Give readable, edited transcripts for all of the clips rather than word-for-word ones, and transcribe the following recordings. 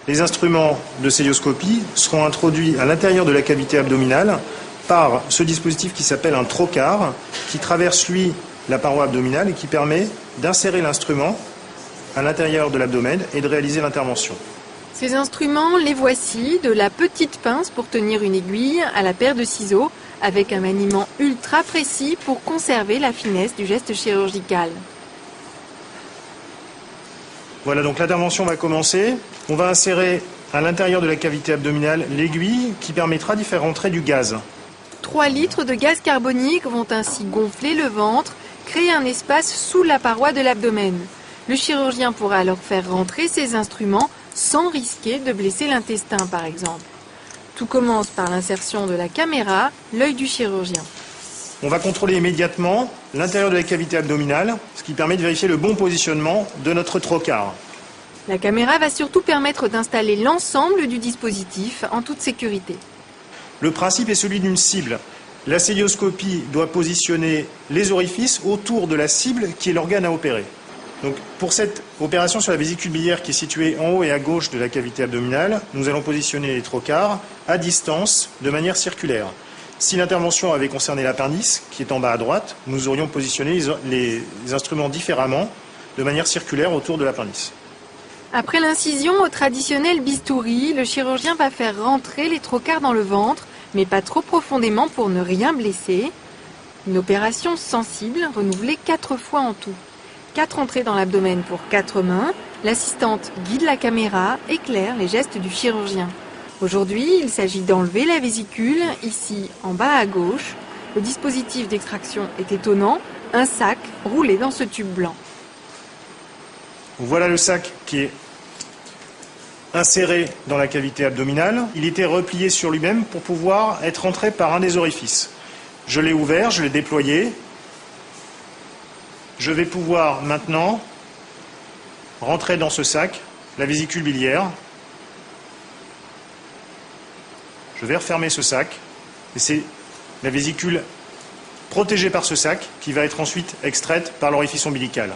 Les instruments de célioscopie seront introduits à l'intérieur de la cavité abdominale par ce dispositif qui s'appelle un trocar, qui traverse, lui, la paroi abdominale et qui permet d'insérer l'instrument à l'intérieur de l'abdomen et de réaliser l'intervention. Ces instruments, les voici, de la petite pince pour tenir une aiguille à la paire de ciseaux, avec un maniement ultra précis pour conserver la finesse du geste chirurgical. Voilà, donc l'intervention va commencer. On va insérer à l'intérieur de la cavité abdominale l'aiguille qui permettra d'y faire rentrer du gaz. 3 litres de gaz carbonique vont ainsi gonfler le ventre, créer un espace sous la paroi de l'abdomen. Le chirurgien pourra alors faire rentrer ses instruments sans risquer de blesser l'intestin, par exemple. Tout commence par l'insertion de la caméra, l'œil du chirurgien. On va contrôler immédiatement l'intérieur de la cavité abdominale, ce qui permet de vérifier le bon positionnement de notre trocar. La caméra va surtout permettre d'installer l'ensemble du dispositif en toute sécurité. Le principe est celui d'une cible. La célioscopie doit positionner les orifices autour de la cible qui est l'organe à opérer. Donc, pour cette opération sur la vésicule biliaire qui est située en haut et à gauche de la cavité abdominale, nous allons positionner les trocars à distance de manière circulaire. Si l'intervention avait concerné l'appendice, qui est en bas à droite, nous aurions positionné les instruments différemment, de manière circulaire autour de l'appendice. Après l'incision au traditionnel bistouri, le chirurgien va faire rentrer les trocars dans le ventre, mais pas trop profondément pour ne rien blesser. Une opération sensible, renouvelée 4 fois en tout. 4 entrées dans l'abdomen pour 4 mains. L'assistante guide la caméra, éclaire les gestes du chirurgien. Aujourd'hui, il s'agit d'enlever la vésicule, ici en bas à gauche. Le dispositif d'extraction est étonnant, un sac roulé dans ce tube blanc. Voilà le sac qui est inséré dans la cavité abdominale. Il était replié sur lui-même pour pouvoir être rentré par un des orifices. Je l'ai ouvert, je l'ai déployé. Je vais pouvoir maintenant rentrer dans ce sac la vésicule biliaire. Je vais refermer ce sac et c'est la vésicule protégée par ce sac qui va être ensuite extraite par l'orifice ombilical.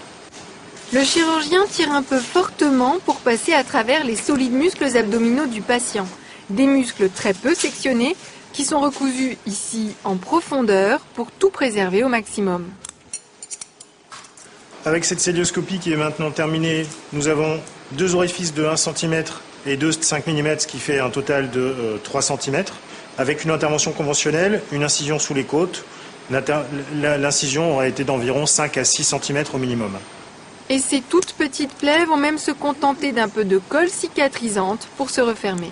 Le chirurgien tire un peu fortement pour passer à travers les solides muscles abdominaux du patient. Des muscles très peu sectionnés qui sont recousus ici en profondeur pour tout préserver au maximum. Avec cette célioscopie qui est maintenant terminée, nous avons 2 orifices de 1 cm et 2 de 5 mm, ce qui fait un total de 3 cm. Avec une intervention conventionnelle, une incision sous les côtes, l'incision aurait été d'environ 5 à 6 cm au minimum. Et ces toutes petites plaies vont même se contenter d'un peu de colle cicatrisante pour se refermer.